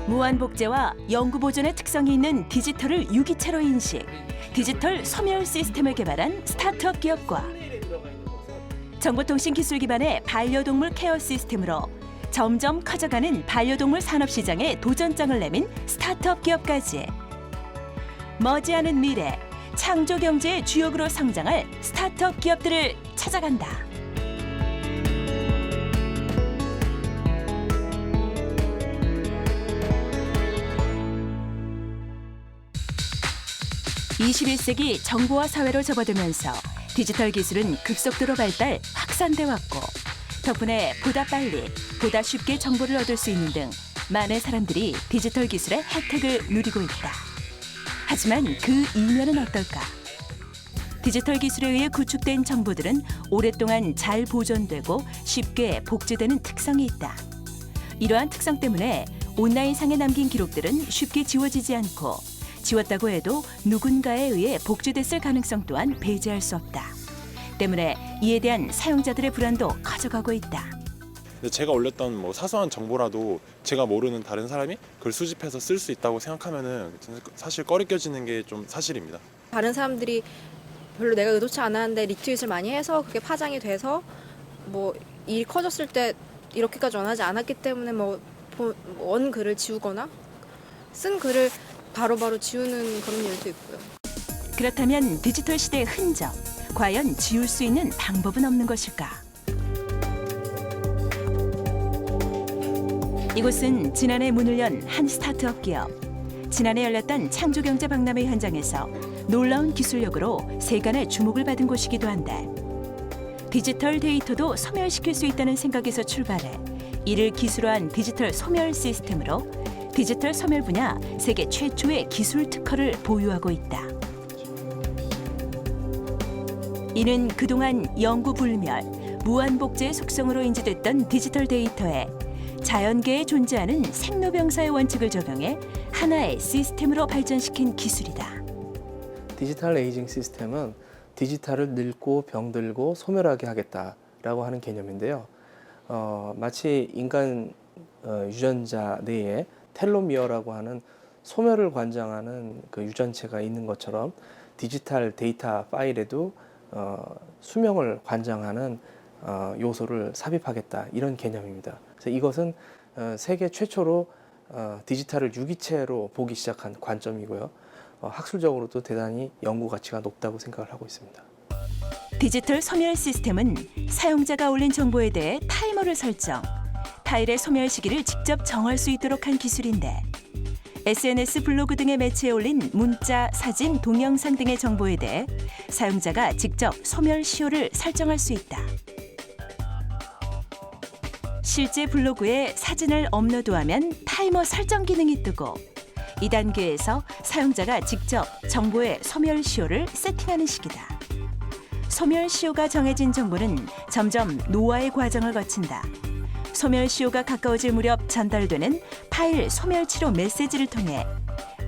무한복제와 영구보존의 특성이 있는 디지털을 유기체로 인식, 디지털 소멸 시스템을 개발한 스타트업 기업과 정보통신 기술 기반의 반려동물 케어 시스템으로 점점 커져가는 반려동물 산업시장에 도전장을 내민 스타트업 기업까지 머지않은 미래, 창조경제의 주역으로 성장할 스타트업 기업들을 찾아간다. (21세기) 정보화 사회로 접어들면서 디지털 기술은 급속도로 발달, 확산돼 왔고 덕분에 보다 빨리, 보다 쉽게 정보를 얻을 수 있는 등 많은 사람들이 디지털 기술의 혜택을 누리고 있다. 하지만 그 이면은 어떨까? 디지털 기술에 의해 구축된 정보들은 오랫동안 잘 보존되고 쉽게 복제되는 특성이 있다. 이러한 특성 때문에 온라인상에 남긴 기록들은 쉽게 지워지지 않고 지웠다고 해도 누군가에 의해 복제됐을 가능성 또한 배제할 수 없다. 때문에 이에 대한 사용자들의 불안도 커져가고 있다. 제가 올렸던 사소한 정보라도 제가 모르는 다른 사람이 그걸 수집해서 쓸 수 있다고 생각하면은 사실 꺼리껴지는 게 좀 사실입니다. 다른 사람들이 별로 내가 의도치 않았는데 리트윗을 많이 해서 그게 파장이 돼서 일이 커졌을 때 이렇게까지 원하지 않았기 때문에 원 글을 지우거나 쓴 글을 바로바로 지우는 그런 일도 있고요. 그렇다면 디지털 시대의 흔적, 과연 지울 수 있는 방법은 없는 것일까? 이곳은 지난해 문을 연 한 스타트업 기업. 지난해 열렸던 창조경제 박람회 현장에서 놀라운 기술력으로 세간의 주목을 받은 곳이기도 한데 디지털 데이터도 소멸시킬 수 있다는 생각에서 출발해 이를 기술화한 디지털 소멸 시스템으로 디지털 소멸 분야 세계 최초의 기술 특허를 보유하고 있다. 이는 그동안 영구불멸, 무한복제의 속성으로 인지됐던 디지털 디지털에 자연계에 존재하는 생로병사의 원칙을 적용해 하나의 시스템으로 발전시킨 기술이다. 디지털 에이징 시스템은 디지털을 늙고 병들고 소멸하게 하겠다라고 하는 개념인데요. 마치 인간 유전자 내에 텔로미어라고 하는 소멸을 관장하는 그 유전체가 있는 것처럼 디지털 데이터 파일에도 수명을 관장하는 요소를 삽입하겠다 이런 개념입니다. 그래서 이것은 세계 최초로 디지털을 유기체로 보기 시작한 관점이고요. 학술적으로도 대단히 연구 가치가 높다고 생각을 하고 있습니다. 디지털 소멸 시스템은 사용자가 올린 정보에 대해 타이머를 설정, 파일의 소멸 시기를 직접 정할 수 있도록 한 기술인데 SNS, 블로그 등의 매체에 올린 문자, 사진, 동영상 등의 정보에 대해 사용자가 직접 소멸 시효를 설정할 수 있다. 실제 블로그에 사진을 업로드하면 타이머 설정 기능이 뜨고 이 단계에서 사용자가 직접 정보의 소멸 시효를 세팅하는 식이다. 소멸 시효가 정해진 정보는 점점 노화의 과정을 거친다. 소멸 시효가 가까워질 무렵 전달되는 파일 소멸 치료 메시지를 통해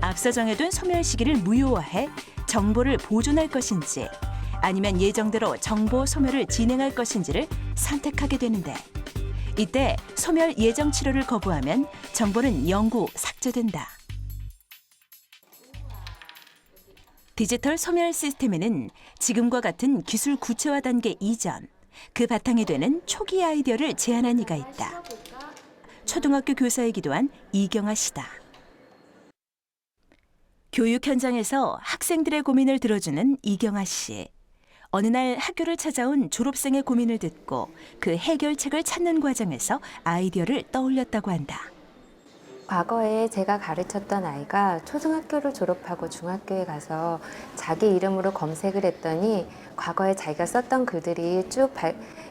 앞서 정해둔 소멸 시기를 무효화해 정보를 보존할 것인지 아니면 예정대로 정보 소멸을 진행할 것인지를 선택하게 되는데 이때 소멸 예정 치료를 거부하면 정보는 영구 삭제된다. 디지털 소멸 시스템에는 지금과 같은 기술 구체화 단계 이전, 그 바탕이 되는 초기 아이디어를 제안한 이가 있다. 초등학교 교사이기도 한 이경아 씨다. 교육 현장에서 학생들의 고민을 들어주는 이경아 씨. 어느 날 학교를 찾아온 졸업생의 고민을 듣고 그 해결책을 찾는 과정에서 아이디어를 떠올렸다고 한다. 과거에 제가 가르쳤던 아이가 초등학교를 졸업하고 중학교에 가서 자기 이름으로 검색을 했더니 과거에 자기가 썼던 글들이 쭉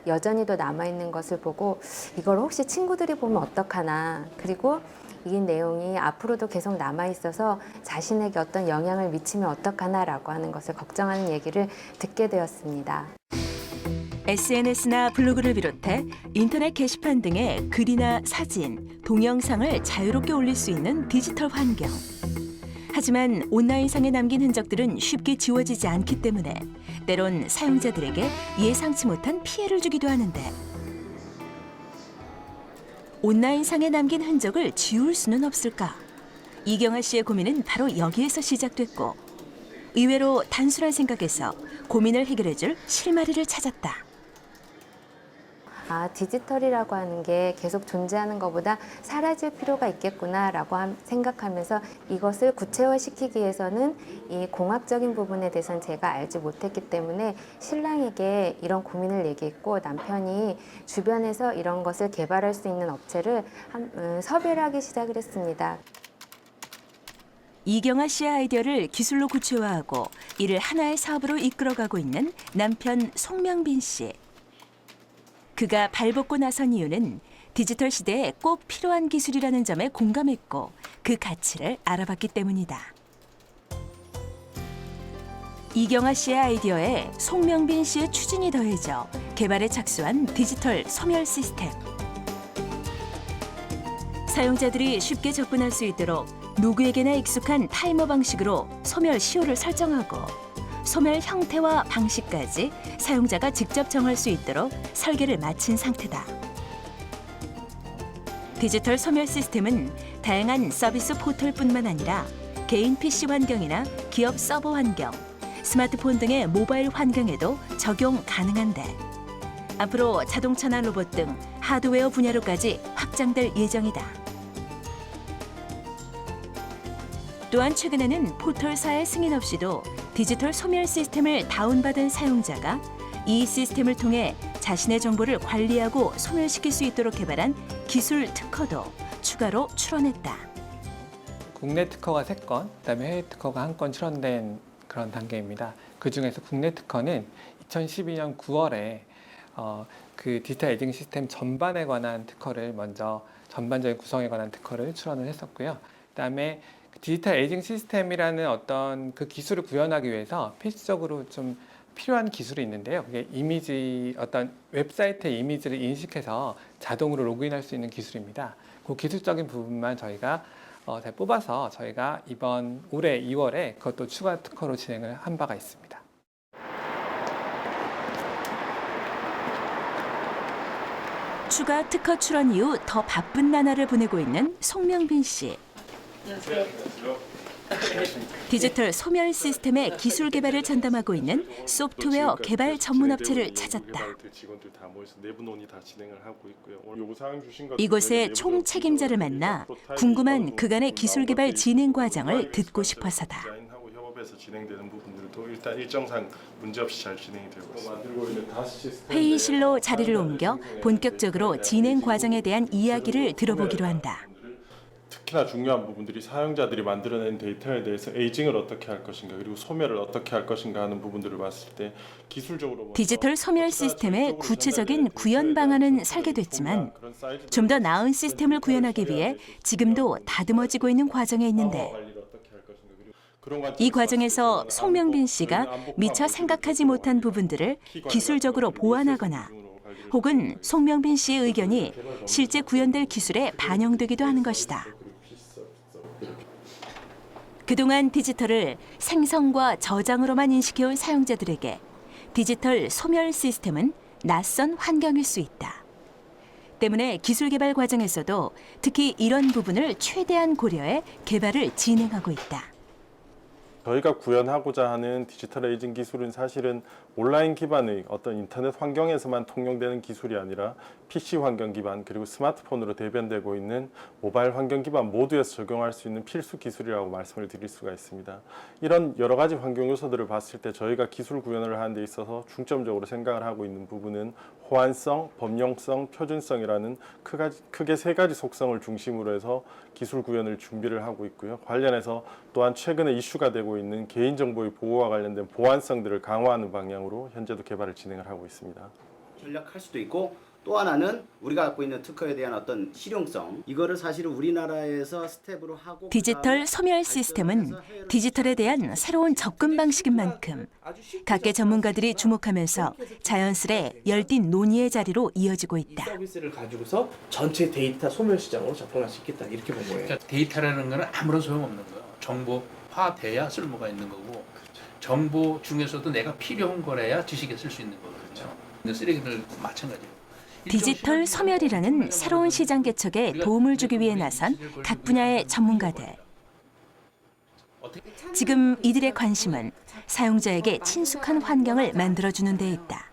여전히도 남아있는 것을 보고 이걸 혹시 친구들이 보면 어떡하나, 그리고 이 내용이 앞으로도 계속 남아있어서 자신에게 어떤 영향을 미치면 어떡하나라고 하는 것을 걱정하는 얘기를 듣게 되었습니다. SNS나 블로그를 비롯해 인터넷 게시판 등의 글이나 사진, 동영상을 자유롭게 올릴 수 있는 디지털 환경. 하지만 온라인상에 남긴 흔적들은 쉽게 지워지지 않기 때문에 때론 사용자들에게 예상치 못한 피해를 주기도 하는데 온라인상에 남긴 흔적을 지울 수는 없을까? 이경아 씨의 고민은 바로 여기에서 시작됐고 의외로 단순한 생각에서 고민을 해결해줄 실마리를 찾았다. 디지털이라고 하는 게 계속 존재하는 것보다 사라질 필요가 있겠구나라고 생각하면서 이것을 구체화시키기 위해서는 이 공학적인 부분에 대해서는 제가 알지 못했기 때문에 신랑에게 이런 고민을 얘기했고 남편이 주변에서 이런 것을 개발할 수 있는 업체를 섭외를 하기 시작을 했습니다. 이경아 씨의 아이디어를 기술로 구체화하고 이를 하나의 사업으로 이끌어가고 있는 남편 송명빈 씨. 그가 발벗고 나선 이유는 디지털 시대에 꼭 필요한 기술이라는 점에 공감했고 그 가치를 알아봤기 때문이다. 이경아 씨의 아이디어에 송명빈 씨의 추진이 더해져 개발에 착수한 디지털 소멸 시스템. 사용자들이 쉽게 접근할 수 있도록 누구에게나 익숙한 타이머 방식으로 소멸 시효를 설정하고 소멸 형태와 방식까지 사용자가 직접 정할 수 있도록 설계를 마친 상태다. 디지털 소멸 시스템은 다양한 서비스 포털뿐만 아니라 개인 PC 환경이나 기업 서버 환경, 스마트폰 등의 모바일 환경에도 적용 가능한데 앞으로 자동차나 로봇 등 하드웨어 분야로까지 확장될 예정이다. 또한 최근에는 포털사의 승인 없이도 디지털 소멸 시스템을 다운받은 사용자가 이 시스템을 통해 자신의 정보를 관리하고 소멸시킬 수 있도록 개발한 기술 특허도 추가로 출원했다. 국내 특허가 3건, 그다음에 해외 특허가 1건 출원된 그런 단계입니다. 그중에서 국내 특허는 2012년 9월에 그 디지털 에이징 시스템 전반에 관한 특허를 먼저 전반적인 구성에 관한 특허를 출원을 했었고요. 그다음에 디지털 에이징 시스템이라는 어떤 그 기술을 구현하기 위해서 필수적으로 좀 필요한 기술이 있는데요. 그게 이미지, 어떤 웹사이트의 이미지를 인식해서 자동으로 로그인할 수 있는 기술입니다. 그 기술적인 부분만 저희가 잘 뽑아서 저희가 이번 올해 2월에 그것도 추가 특허로 진행을 한 바가 있습니다. 추가 특허 출원 이후 더 바쁜 나날을 보내고 있는 송명빈 씨. 디지털 소멸 시스템의 기술 개발을 전담하고 있는 소프트웨어 개발 전문 업체를 찾았다. 이곳의 총 책임자를 만나 궁금한 그간의 기술 개발 진행 과정을 듣고 싶어서다. 협업에서 진행되는 부분들도 일단 일정상 문제없이 잘 진행이 되고 있습니다. 회의실로 자리를 옮겨 본격적으로 진행 과정에 대한 이야기를 들어보기로 한다. 특히나 중요한 부분들이 사용자들이 만들어낸 데이터에 대해서 에이징을 어떻게 할 것인가 그리고 소멸을 어떻게 할 것인가 하는 부분들을 봤을 때 기술적으로 디지털 소멸 시스템의 구체적인 구현 방안은 설계됐지만 좀 더 나은 시스템을 구현하기 위해 지금도 다듬어지고 있는 과정에 있는데 이 과정에서 송명빈 씨가 미처 생각하지 못한 부분들을 기술적으로 보완하거나 혹은 송명빈 씨의 의견이 실제 구현될 기술에 반영되기도 하는 것이다. 그동안 디지털을 생성과 저장으로만 인식해온 사용자들에게 디지털 소멸 시스템은 낯선 환경일 수 있다. 때문에 기술 개발 과정에서도 특히 이런 부분을 최대한 고려해 개발을 진행하고 있다. 저희가 구현하고자 하는 디지털 에이징 기술은 사실은 온라인 기반의 어떤 인터넷 환경에서만 통용되는 기술이 아니라 PC 환경 기반 그리고 스마트폰으로 대변되고 있는 모바일 환경 기반 모두에서 적용할 수 있는 필수 기술이라고 말씀을 드릴 수가 있습니다. 이런 여러 가지 환경 요소들을 봤을 때 저희가 기술 구현을 하는 데 있어서 중점적으로 생각을 하고 있는 부분은 호환성, 범용성, 표준성이라는 크게 3가지 속성을 중심으로 해서 기술 구현을 준비를 하고 있고요. 관련해서 또한 최근에 이슈가 되고 있는 개인정보의 보호와 관련된 보안성들을 강화하는 방향으로 현재도 개발을 진행을 하고 있습니다. 전략할 수도 있고 또 하나는 우리가 갖고 있는 특허에 대한 어떤 실용성 이거를 사실은 우리나라에서 스텝으로 하고 디지털 소멸 시스템은 디지털에 대한 새로운 접근 방식인 만큼 각계 전문가들이 주목하면서 자연스레 열띤 논의의 자리로 이어지고 이 있다. 서비스를 가지고서 전체 데이터 소멸 시장으로 접근할 수 있겠다 이렇게 본 거예요. 그러니까 데이터라는 거는 아무런 소용없는 거예요. 정보화돼야 쓸모가 있는 거고 정보 중에서도 내가 필요한 거래야 지식에 쓸 수 있는 거거든요. 근데 쓰레기를 마찬가지예요. 디지털 소멸이라는 새로운 시장 개척에 도움을 주기 위해 나선 각 분야의 전문가들. 지금 이들의 관심은 사용자에게 친숙한 환경을 만들어주는 데 있다.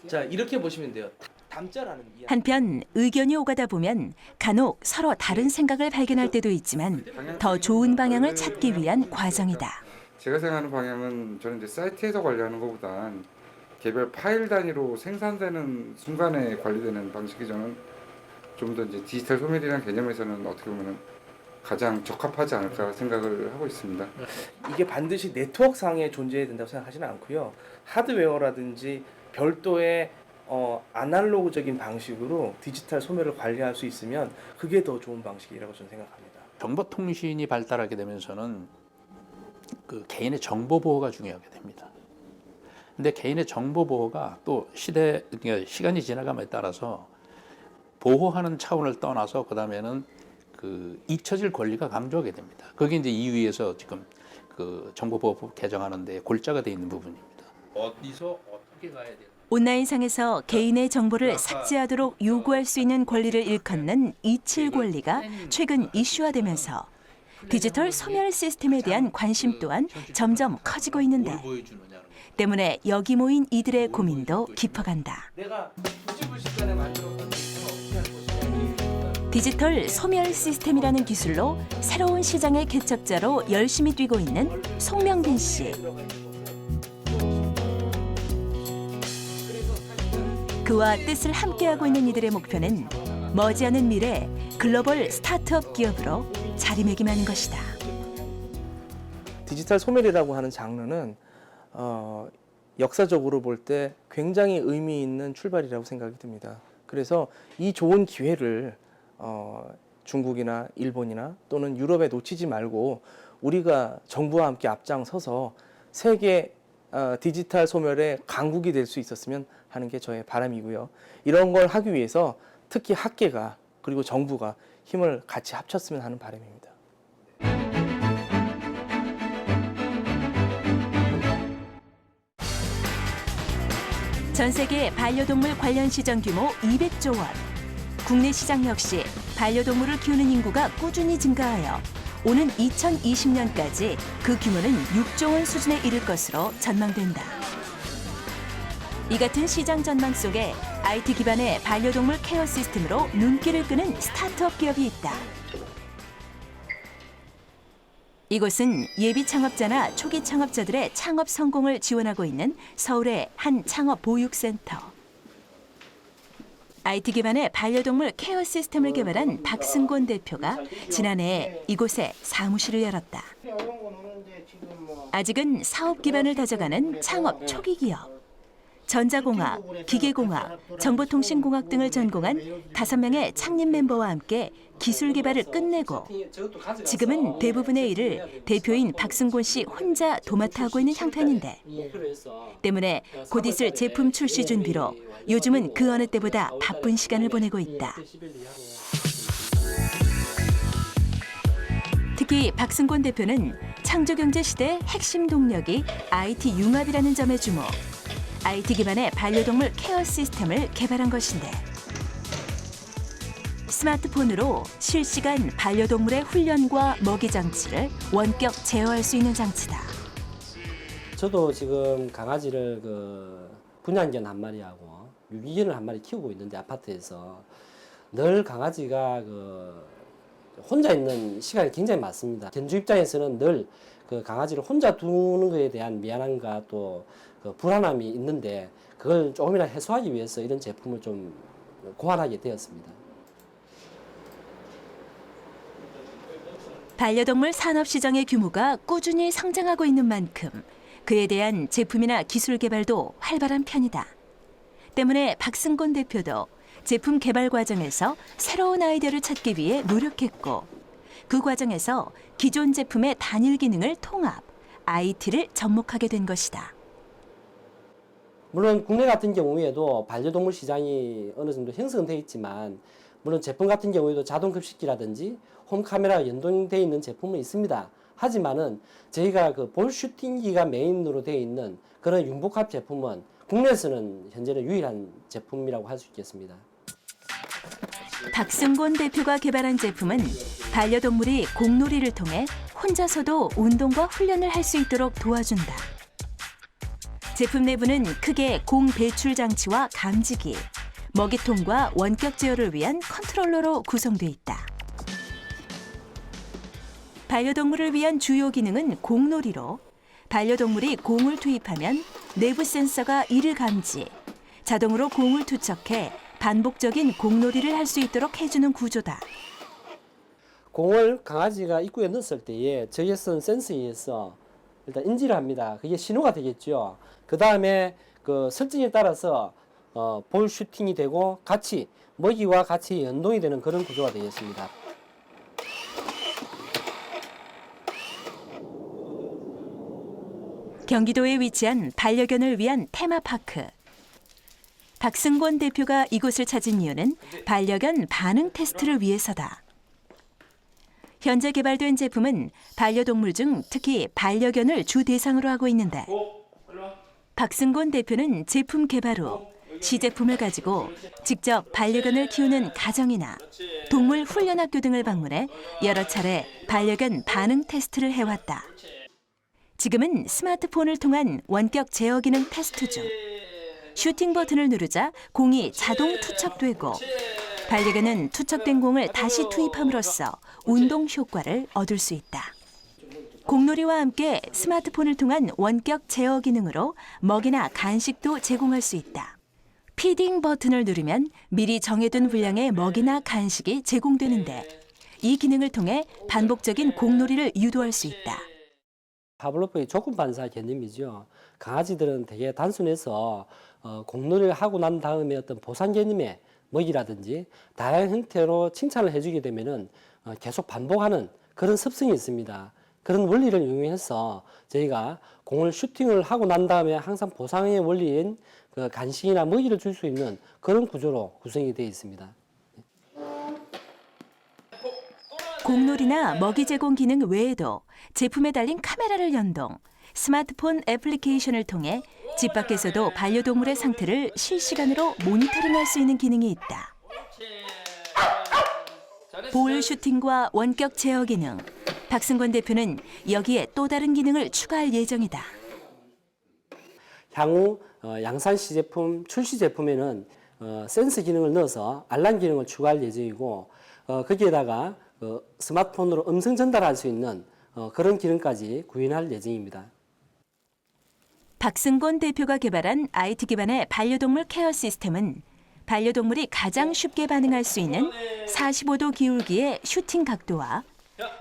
자, 이렇게 보시면 돼요. 담자라는 이야기. 한편 의견이 오가다 보면 간혹 서로 다른 생각을 발견할 때도 있지만 더 좋은 방향을 찾기 위한 과정이다. 제가 생각하는 방향은 저는 이제 사이트에서 관리하는 것보단 개별 파일 단위로 생산되는 순간에 관리되는 방식이 저는 좀 더 이제 디지털 소멸이라는 개념에서는 어떻게 보면 가장 적합하지 않을까 생각을 하고 있습니다. 이게 반드시 네트워크상에 존재해야 된다고 생각하지는 않고요. 하드웨어라든지 별도의 아날로그적인 방식으로 디지털 소멸을 관리할 수 있으면 그게 더 좋은 방식이라고 저는 생각합니다. 정보통신이 발달하게 되면서는 그 개인의 정보 보호가 중요하게 됩니다. 근데 개인의 정보 보호가 또 그러니까 시간이 지나감에 따라서 보호하는 차원을 떠나서 그다음에는 그 잊혀질 권리가 강조하게 됩니다. 그게 이제 EU에서 지금 그 정보보호법 개정하는데 골자가 돼 있는 부분입니다. 어디서 어떻게 가야 되는? 온라인상에서 개인의 정보를 삭제하도록 요구할 수 있는 권리를 일컫는 이칠 권리가 최근 이슈화되면서 디지털 소멸 시스템에 대한 관심 또한 점점 커지고 있는데 때문에 여기 모인 이들의 고민도 깊어간다. 내가 부지불식간에 만들었던 어떻게 하는 것이냐. 디지털 소멸 시스템이라는 기술로 새로운 시장의 개척자로 열심히 뛰고 있는 송명빈 씨. 그와 뜻을 함께하고 있는 이들의 목표는 머지않은 미래 글로벌 스타트업 기업으로 자리매김하는 것이다. 디지털 소멸이라고 하는 장르는 역사적으로 볼 때 굉장히 의미 있는 출발이라고 생각이 듭니다. 그래서 이 좋은 기회를 중국이나 일본이나 또는 유럽에 놓치지 말고 우리가 정부와 함께 앞장서서 세계 디지털 소멸의 강국이 될 수 있었으면 하는 게 저의 바람이고요. 이런 걸 하기 위해서 특히 학계가 그리고 정부가 힘을 같이 합쳤으면 하는 바람입니다. 전 세계 반려동물 관련 시장 규모 200조 원. 국내 시장 역시 반려동물을 키우는 인구가 꾸준히 증가하여 오는 2020년까지 그 규모는 6조 원 수준에 이를 것으로 전망된다. 이 같은 시장 전망 속에 IT 기반의 반려동물 케어 시스템으로 눈길을 끄는 스타트업 기업이 있다. 이곳은 예비 창업자나 초기 창업자들의 창업 성공을 지원하고 있는 서울의 한 창업 보육센터. IT 기반의 반려동물 케어 시스템을 개발한 박승곤 대표가 지난해 이곳에 사무실을 열었다. 아직은 사업 기반을 다져가는 창업 초기 기업. 전자공학, 기계공학, 정보통신공학 등을 전공한 5명의 창립 멤버와 함께 기술 개발을 끝내고 지금은 대부분의 일을 대표인 박승곤 씨 혼자 도맡아 하고 있는 형편인데 때문에 곧 있을 제품 출시 준비로 요즘은 그 어느 때보다 바쁜 시간을 보내고 있다. 특히 박승곤 대표는 창조경제 시대의 핵심 동력이 IT 융합이라는 점에 주목. IT 기반의 반려동물 케어 시스템을 개발한 것인데 스마트폰으로 실시간 반려동물의 훈련과 먹이 장치를 원격 제어할 수 있는 장치다. 저도 지금 강아지를 분양견 한 마리하고 유기견을 한 마리 키우고 있는데 아파트에서 늘 강아지가 혼자 있는 시간이 굉장히 많습니다. 견주 입장에서는 늘 강아지를 혼자 두는 것에 대한 미안함과 또 불안함이 있는데 그걸 조금이라도 해소하기 위해서 이런 제품을 좀 고안하게 되었습니다. 반려동물 산업 시장의 규모가 꾸준히 성장하고 있는 만큼 그에 대한 제품이나 기술 개발도 활발한 편이다. 때문에 박승곤 대표도 제품 개발 과정에서 새로운 아이디어를 찾기 위해 노력했고 그 과정에서 기존 제품의 단일 기능을 통합, IT를 접목하게 된 것이다. 물론 국내 같은 경우에도 반려동물 시장이 어느 정도 형성되어 있지만 물론 제품 같은 경우에도 자동 급식기라든지 홈카메라가 연동되어 있는 제품은 있습니다. 하지만은 저희가 볼 슈팅기가 메인으로 되어 있는 그런 융복합 제품은 국내에서는 현재는 유일한 제품이라고 할 수 있겠습니다. 박승곤 대표가 개발한 제품은 반려동물이 공놀이를 통해 혼자서도 운동과 훈련을 할 수 있도록 도와준다. 제품 내부는 크게 공 배출 장치와 감지기, 먹이통과 원격 제어를 위한 컨트롤러로 구성돼 있다. 반려동물을 위한 주요 기능은 공놀이로 반려동물이 공을 투입하면 내부 센서가 이를 감지, 자동으로 공을 투척해 반복적인 공놀이를 할 수 있도록 해주는 구조다. 공을 강아지가 입구에 넣었을 때에 저희에 쓴 센서에 의해서 일단 인지를 합니다. 그게 신호가 되겠죠. 그 다음에 그 설정에 따라서 볼 슈팅이 되고 같이 먹이와 같이 연동이 되는 그런 구조가 되겠습니다. 경기도에 위치한 반려견을 위한 테마파크. 박승곤 대표가 이곳을 찾은 이유는 반려견 반응 테스트를 위해서다. 현재 개발된 제품은 반려동물 중 특히 반려견을 주 대상으로 하고 있는데 박승곤 대표는 제품 개발 후 시제품을 가지고 직접 반려견을 키우는 가정이나 동물 훈련학교 등을 방문해 여러 차례 반려견 반응 테스트를 해왔다. 지금은 스마트폰을 통한 원격 제어 기능 테스트 중. 슈팅 버튼을 누르자 공이 자동 투척되고 반려견은 투척된 공을 다시 투입함으로써 운동 효과를 얻을 수 있다. 공놀이와 함께 스마트폰을 통한 원격 제어 기능으로 먹이나 간식도 제공할 수 있다. 피딩 버튼을 누르면 미리 정해둔 분량의 먹이나 간식이 제공되는데 이 기능을 통해 반복적인 공놀이를 유도할 수 있다. 파블로프의 조건 반사 개념이죠. 강아지들은 되게 단순해서 공놀이를 하고 난 다음에 어떤 보상 개념의 먹이라든지 다양한 형태로 칭찬을 해주게 되면은 계속 반복하는 그런 습성이 있습니다. 그런 원리를 이용해서 저희가 공을 슈팅을 하고 난 다음에 항상 보상의 원리인 그 간식이나 먹이를 줄 수 있는 그런 구조로 구성이 되어 있습니다. 공놀이나 먹이 제공 기능 외에도 제품에 달린 카메라를 연동, 스마트폰 애플리케이션을 통해 집 밖에서도 반려동물의 상태를 실시간으로 모니터링할 수 있는 기능이 있다. 볼 슈팅과 원격 제어 기능, 박승곤 대표는 여기에 또 다른 기능을 추가할 예정이다. 향후 양산시 제품, 출시 제품에는 센서 기능을 넣어서 알람 기능을 추가할 예정이고 거기에다가 스마트폰으로 음성 전달할 수 있는 그런 기능까지 구현할 예정입니다. 박승곤 대표가 개발한 IT 기반의 반려동물 케어 시스템은 반려동물이 가장 쉽게 반응할 수 있는 45도 기울기의 슈팅 각도와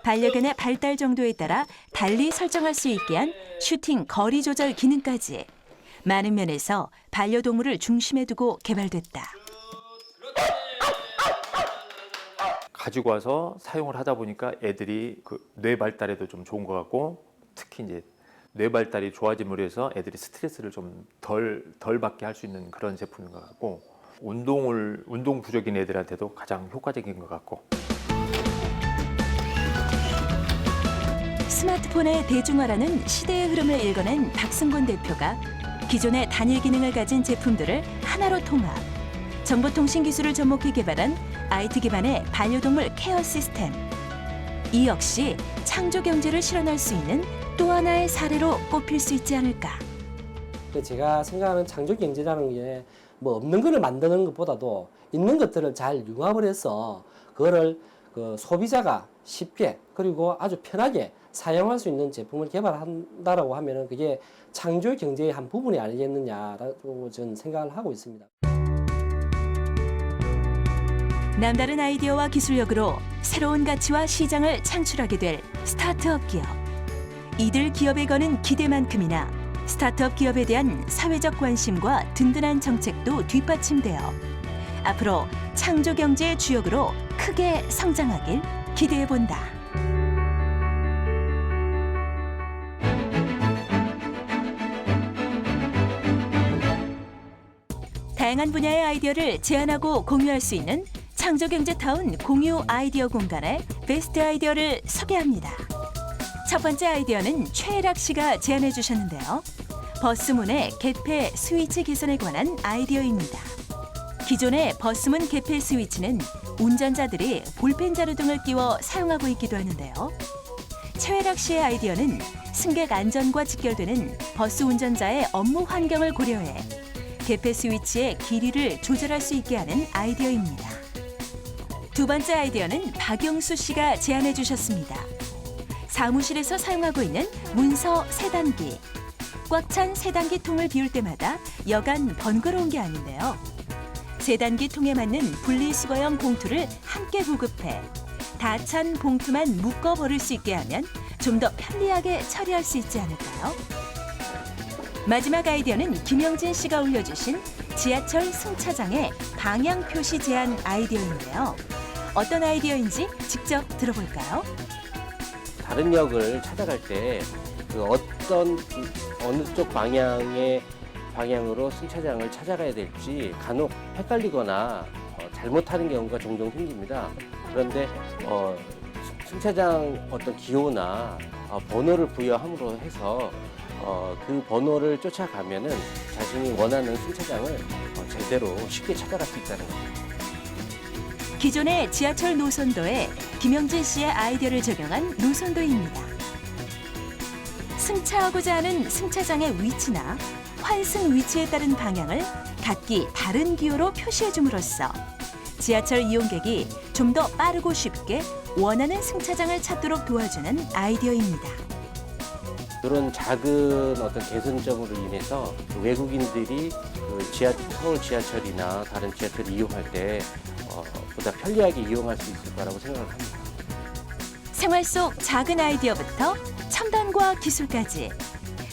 반려견의 발달 정도에 따라 달리 설정할 수 있게 한 슈팅 거리 조절 기능까지 많은 면에서 반려동물을 중심에 두고 개발됐다. 가지고 와서 사용을 하다 보니까 애들이 그 뇌 발달에도 좀 좋은 것 같고 특히 이제 뇌 발달이 좋아짐으로 해서 애들이 스트레스를 좀 덜 받게 할 수 있는 그런 제품인 것 같고 운동 부족인 애들한테도 가장 효과적인 것 같고. 스마트폰의 대중화라는 시대의 흐름을 읽어낸 박승곤 대표가 기존의 단일 기능을 가진 제품들을 하나로 통합, 정보통신 기술을 접목해 개발한 IT 기반의 반려동물 케어 시스템. 이 역시 창조 경제를 실현할 수 있는 또 하나의 사례로 꼽힐 수 있지 않을까. 제가 생각하는 창조 경제라는 게 뭐 없는 것을 만드는 것보다도 있는 것들을 잘 융합을 해서 그거를 그 소비자가 쉽게 그리고 아주 편하게 사용할 수 있는 제품을 개발한다라고 하면은 그게 창조 경제의 한 부분이 아니겠느냐라고 저는 생각을 하고 있습니다. 남다른 아이디어와 기술력으로 새로운 가치와 시장을 창출하게 될 스타트업 기업. 이들 기업에 거는 기대만큼이나 스타트업 기업에 대한 사회적 관심과 든든한 정책도 뒷받침되어 앞으로 창조 경제의 주역으로 크게 성장하길 기대해본다. 다양한 분야의 아이디어를 제안하고 공유할 수 있는 창조경제타운 공유 아이디어 공간의 베스트 아이디어를 소개합니다. 첫 번째 아이디어는 최혜락 씨가 제안해 주셨는데요. 버스문의 개폐 스위치 개선에 관한 아이디어입니다. 기존의 버스문 개폐 스위치는 운전자들이 볼펜 자루 등을 끼워 사용하고 있기도 하는데요. 최회락 씨의 아이디어는 승객 안전과 직결되는 버스 운전자의 업무 환경을 고려해 개폐 스위치의 길이를 조절할 수 있게 하는 아이디어입니다. 두 번째 아이디어는 박영수 씨가 제안해 주셨습니다. 사무실에서 사용하고 있는 문서 세단기. 꽉 찬 세단기 통을 비울 때마다 여간 번거로운 게 아닌데요. 세단기 통에 맞는 분리수거형 봉투를 함께 보급해 다 찬 봉투만 묶어 버릴 수 있게 하면 좀 더 편리하게 처리할 수 있지 않을까요? 마지막 아이디어는 김영진 씨가 올려주신 지하철 승차장의 방향 표시 제한 아이디어인데요. 어떤 아이디어인지 직접 들어볼까요? 다른 역을 찾아갈 때 그 어느 쪽 방향으로 승차장을 찾아가야 될지 간혹 헷갈리거나 잘못하는 경우가 종종 생깁니다. 그런데 승차장 어떤 기호나 번호를 부여함으로 해서 그 번호를 쫓아가면은 자신이 원하는 승차장을 제대로 쉽게 찾아갈 수 있다는 겁니다. 기존의 지하철 노선도에 김영진 씨의 아이디어를 적용한 노선도입니다. 승차하고자 하는 승차장의 위치나 환승 위치에 따른 방향을 각기 다른 기호로 표시해 줌으로써 지하철 이용객이 좀 더 빠르고 쉽게 원하는 승차장을 찾도록 도와주는 아이디어입니다. 이런 작은 어떤 개선점으로 인해서 외국인들이 서울 지하철이나 다른 지하철을 이용할 때 보다 편리하게 이용할 수 있을 거라고 생각을 합니다. 생활 속 작은 아이디어부터 첨단과 기술까지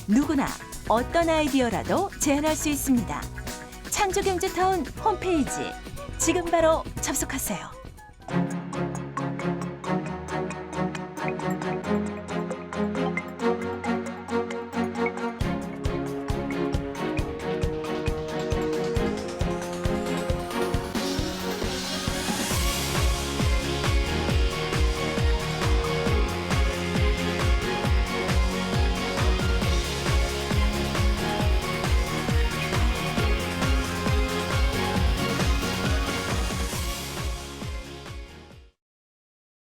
누구나 어떤 아이디어라도 제안할 수 있습니다. 창조경제타운 홈페이지 지금 바로 접속하세요.